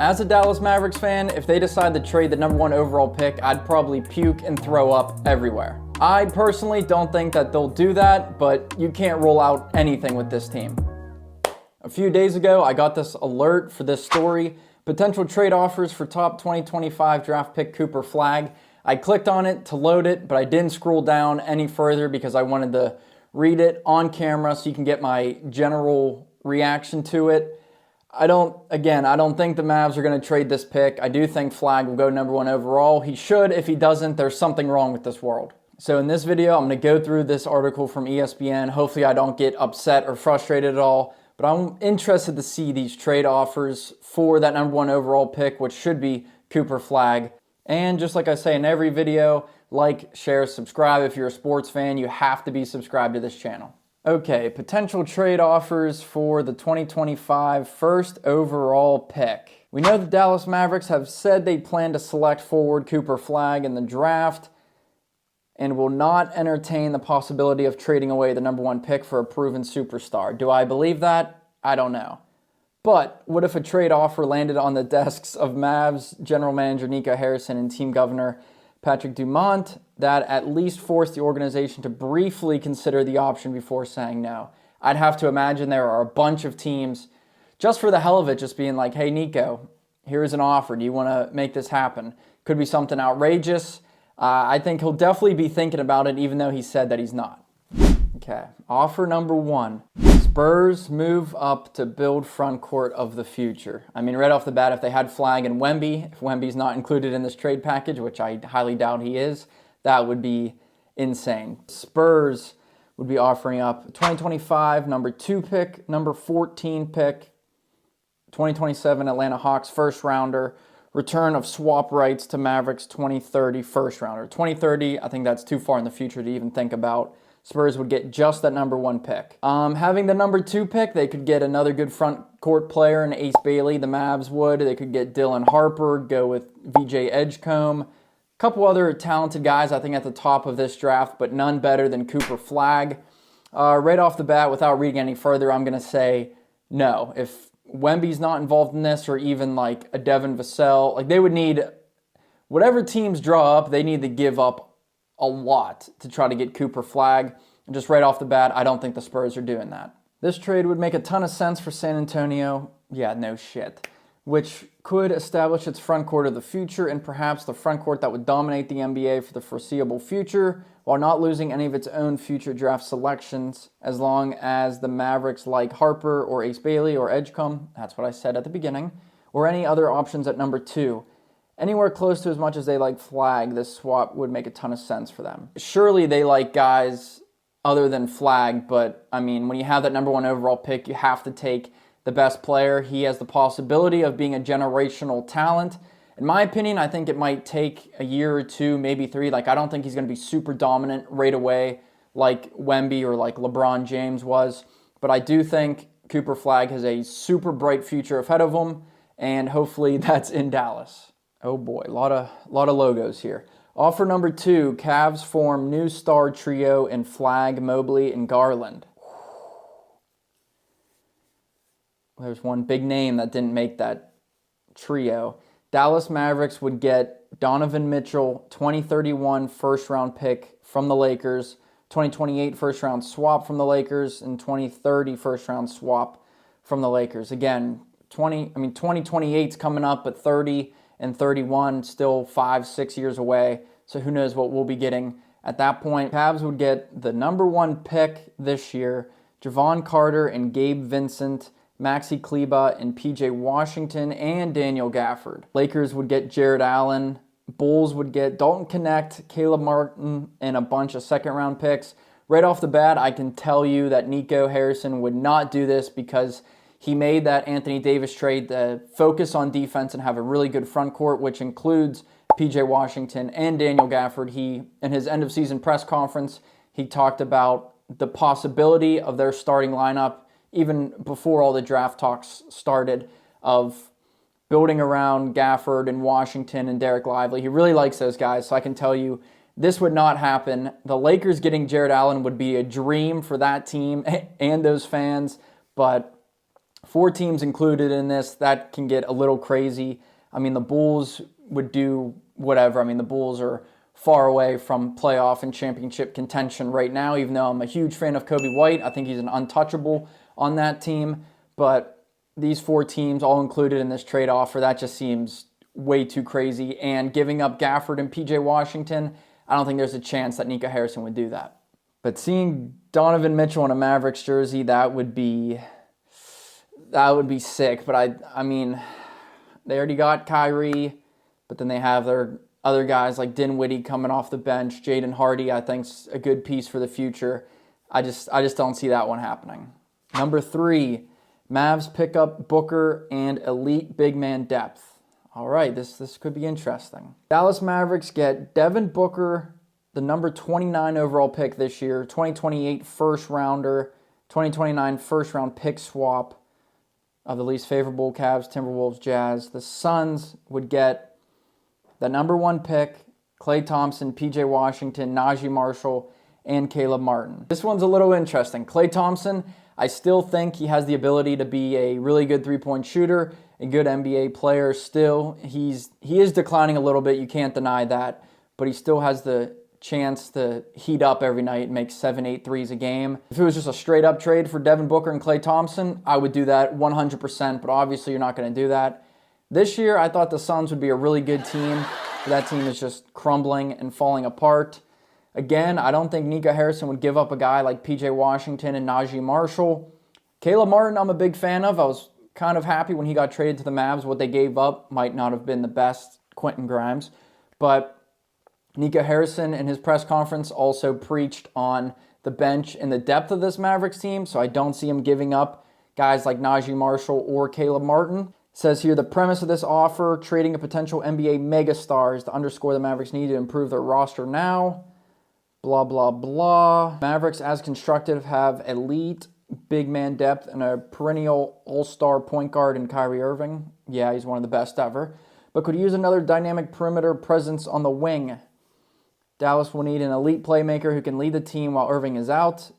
As a Dallas Mavericks fan, if they decide to trade the number 1 overall pick, I'd probably puke and throw up everywhere. I personally don't think that they'll do that, but you can't rule out anything with this team. A few days ago, I got this alert for this story: potential trade offers for top 2025 draft pick Cooper Flagg. I clicked on it to load it, but I didn't scroll down any further because I wanted to read it on camera so you can get my general reaction to it. I don't think the Mavs are going to trade this pick. I do think Flagg will go number 1 overall. He should. If he doesn't, there's something wrong with this world. So in this video, I'm going to go through this article from ESPN. Hopefully I don't get upset or frustrated at all, but I'm interested to see these trade offers for that number 1 overall pick, which should be Cooper Flagg. And just like I say in every video, like, share, subscribe. If you're a sports fan, you have to be subscribed to this channel. Okay, potential trade offers for the 2025 first overall pick. We know the Dallas Mavericks have said they plan to select forward Cooper Flagg in the draft and will not entertain the possibility of trading away the number 1 pick for a proven superstar. Do I believe that? I don't know. But what if a trade offer landed on the desks of Mavs general manager Nico Harrison and team governor Patrick Dumont that at least forced the organization to briefly consider the option before saying no? I'd have to imagine there are a bunch of teams, just for the hell of it, just being like, hey, Nico, here's an offer. Do you want to make this happen? Could be something outrageous. I think he'll definitely be thinking about it, even though he said that he's not. Okay, offer number 1. Spurs move up to build front court of the future. I mean, right off the bat, if they had Flagg and Wemby, if Wemby's not included in this trade package, which I highly doubt he is, that would be insane. Spurs would be offering up 2025 number 2 pick, number 14 pick, 2027 Atlanta Hawks first rounder, return of swap rights to Mavericks 2030 first rounder. 2030, I think that's too far in the future to even think about. Spurs would get just that number 1 pick. Having the number 2 pick, they could get another good front court player in Ace Bailey. The Mavs would. They could get Dylan Harper, go with VJ Edgecombe. A couple other talented guys, I think, at the top of this draft, but none better than Cooper Flagg. Right off the bat, without reading any further, I'm going to say no. If Wemby's not involved in this, or even like a Devin Vassell, like they would need, whatever teams draw up, they need to give up a lot to try to get Cooper Flagg. And just right off the bat, I don't think the Spurs are doing that. This trade would make a ton of sense for San Antonio. Yeah, no shit. Which could establish its front court of the future, and perhaps the front court that would dominate the NBA for the foreseeable future, while not losing any of its own future draft selections, as long as the Mavericks like Harper or Ace Bailey or Edgecombe, that's what I said at the beginning, or any other options at number 2. Anywhere close to as much as they like Flagg, this swap would make a ton of sense for them. Surely they like guys other than Flagg, but I mean, when you have that number 1 overall pick, you have to take the best player. He has the possibility of being a generational talent. In my opinion, I think it might take a year or 2, maybe 3. Like, I don't think he's going to be super dominant right away like Wemby or like LeBron James was. But I do think Cooper Flagg has a super bright future ahead of him, and hopefully that's in Dallas. Oh boy, a lot of logos here. Offer number 2, Cavs form new star trio in Flagg, Mobley, and Garland. There's one big name that didn't make that trio. Dallas Mavericks would get Donovan Mitchell, 2031 first-round pick from the Lakers, 2028 first-round swap from the Lakers, and 2030 first-round swap from the Lakers. Again, 2028's coming up, but 30 and 31 still 5-6 years away. So who knows what we'll be getting at that point. Cavs would get the number 1 pick this year, Javon Carter and Gabe Vincent, Maxi Kleber and PJ Washington, and Daniel Gafford. Lakers would get Jared Allen. Bulls would get Dalton Knecht, Caleb Martin, and a bunch of second-round picks. Right off the bat, I can tell you that Nico Harrison would not do this because he made that Anthony Davis trade to focus on defense and have a really good front court, which includes PJ Washington and Daniel Gafford. In his end-of-season press conference, he talked about the possibility of their starting lineup, even before all the draft talks started, of building around Gafford and Washington and Derek Lively. He really likes those guys, so I can tell you this would not happen. The Lakers getting Jared Allen would be a dream for that team and those fans, but 4 teams included in this. That can get a little crazy. I mean, the Bulls would do whatever. I mean, the Bulls are far away from playoff and championship contention right now, even though I'm a huge fan of Kobe White. I think he's an untouchable on that team. But these 4 teams all included in this trade offer, that just seems way too crazy. And giving up Gafford and PJ Washington, I don't think there's a chance that Nico Harrison would do that. But seeing Donovan Mitchell in a Mavericks jersey, that would be sick. But I mean, they already got Kyrie, but then they have their other guys like Dinwiddie coming off the bench. Jaden Hardy, I think, is a good piece for the future. I just don't see that one happening. Number 3, Mavs pick up Booker and elite big man depth. All right, this could be interesting. Dallas Mavericks get Devin Booker, the number 29 overall pick this year, 2028 first rounder, 2029 first round pick swap of the least favorable Cavs, Timberwolves, Jazz. The Suns would get the number 1 pick, Klay Thompson, PJ Washington, Najee Marshall, and Caleb Martin. This one's a little interesting. Klay Thompson, I still think he has the ability to be a really good three-point shooter, a good NBA player still. He is declining a little bit, you can't deny that, but he still has the chance to heat up every night and make 7-8 threes a game. If it was just a straight up trade for Devin Booker and Klay Thompson, I would do that 100%, but obviously you're not going to do that. This year, I thought the Suns would be a really good team, but that team is just crumbling and falling apart. Again, I don't think Nico Harrison would give up a guy like PJ Washington and Najee Marshall. Caleb Martin, I'm a big fan of. I was kind of happy when he got traded to the Mavs. What they gave up might not have been the best, Quentin Grimes, but Nico Harrison in his press conference also preached on the bench and the depth of this Mavericks team, so I don't see him giving up guys like Najee Marshall or Caleb Martin. It says here, the premise of this offer, trading a potential NBA megastar, is to underscore the Mavericks need to improve their roster now. Blah, blah, blah. Mavericks, as constructed, have elite big man depth and a perennial all-star point guard in Kyrie Irving. Yeah, he's one of the best ever. But could use another dynamic perimeter presence on the wing. Dallas will need an elite playmaker who can lead the team while Irving is out,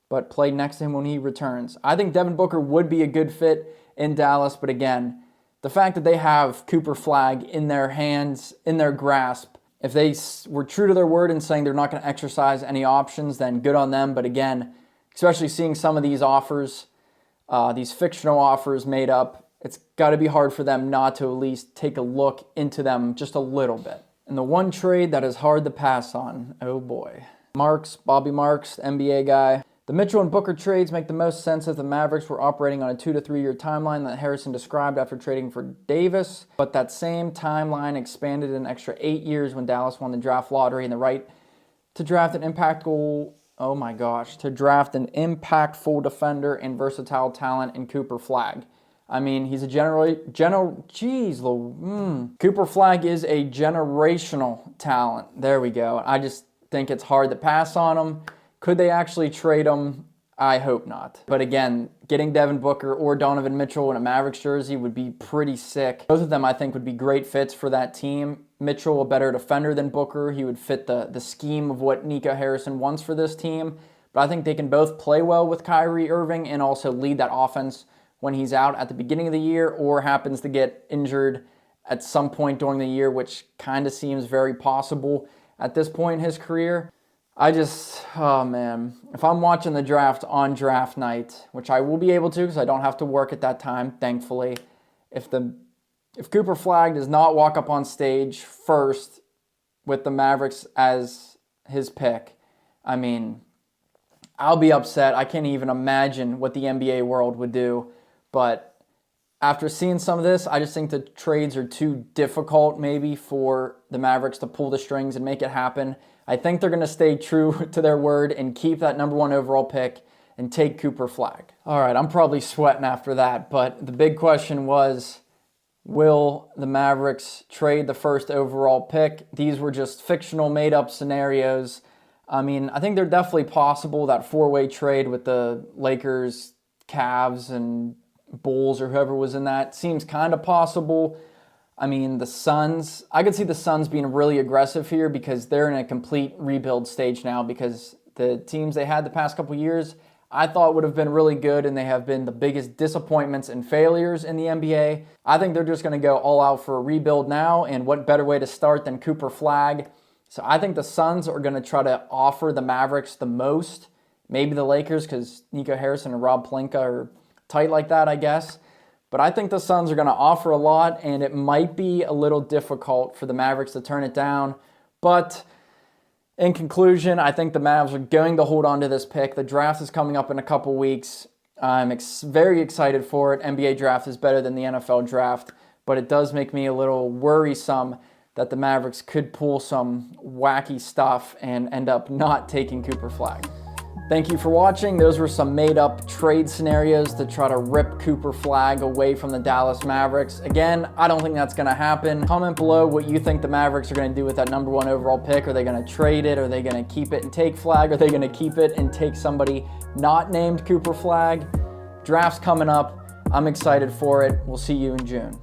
but play next to him when he returns. I think Devin Booker would be a good fit in Dallas, but again, the fact that they have Cooper Flagg in their hands, in their grasp, if they were true to their word in saying they're not going to exercise any options, then good on them. But again, especially seeing some of these offers, these fictional offers made up, it's got to be hard for them not to at least take a look into them just a little bit. And the one trade that is hard to pass on, oh boy. Bobby Marks, NBA guy. The Mitchell and Booker trades make the most sense if the Mavericks were operating on a 2 to 3 year timeline that Harrison described after trading for Davis, but that same timeline expanded an extra 8 years when Dallas won the draft lottery and the right to draft an impactful defender and versatile talent in Cooper Flagg. I mean, he's a Cooper Flagg is a generational talent. There we go. I just think it's hard to pass on him. Could they actually trade him? I hope not. But again, getting Devin Booker or Donovan Mitchell in a Mavericks jersey would be pretty sick. Both of them, I think, would be great fits for that team. Mitchell, a better defender than Booker. He would fit the scheme of what Nico Harrison wants for this team. But I think they can both play well with Kyrie Irving and also lead that offense when he's out at the beginning of the year or happens to get injured at some point during the year, which kind of seems very possible at this point in his career. Oh man, if I'm watching the draft on draft night, which I will be able to because I don't have to work at that time, thankfully, if Cooper Flagg does not walk up on stage first with the Mavericks as his pick, I mean, I'll be upset. I can't even imagine what the NBA world would do. But after seeing some of this, I just think the trades are too difficult maybe for the Mavericks to pull the strings and make it happen. I think they're going to stay true to their word and keep that number 1 overall pick and take Cooper Flagg. All right, I'm probably sweating after that, but the big question was, will the Mavericks trade the first overall pick? These were just fictional made-up scenarios. I mean, I think they're definitely possible, that 4-way trade with the Lakers, Cavs, and Bulls or whoever was in that seems kind of possible. I mean, the Suns, I could see the Suns being really aggressive here because they're in a complete rebuild stage now because the teams they had the past couple years, I thought would have been really good, and they have been the biggest disappointments and failures in the NBA. I think they're just going to go all out for a rebuild now, and what better way to start than Cooper Flagg? So I think the Suns are going to try to offer the Mavericks the most. Maybe the Lakers, because Nico Harrison and Rob Pelinka are tight like that, I guess. But I think the Suns are going to offer a lot, and it might be a little difficult for the Mavericks to turn it down. But in conclusion, I think the Mavs are going to hold on to this pick. The draft is coming up in a couple weeks. I'm very excited for it. NBA draft is better than the NFL draft, but it does make me a little worrisome that the Mavericks could pull some wacky stuff and end up not taking Cooper Flagg. Thank you for watching. Those were some made-up trade scenarios to try to rip Cooper Flagg away from the Dallas Mavericks. Again, I don't think that's going to happen. Comment below what you think the Mavericks are going to do with that number 1 overall pick. Are they going to trade it? Are they going to keep it and take Flagg? Are they going to keep it and take somebody not named Cooper Flagg? Draft's coming up. I'm excited for it. We'll see you in June.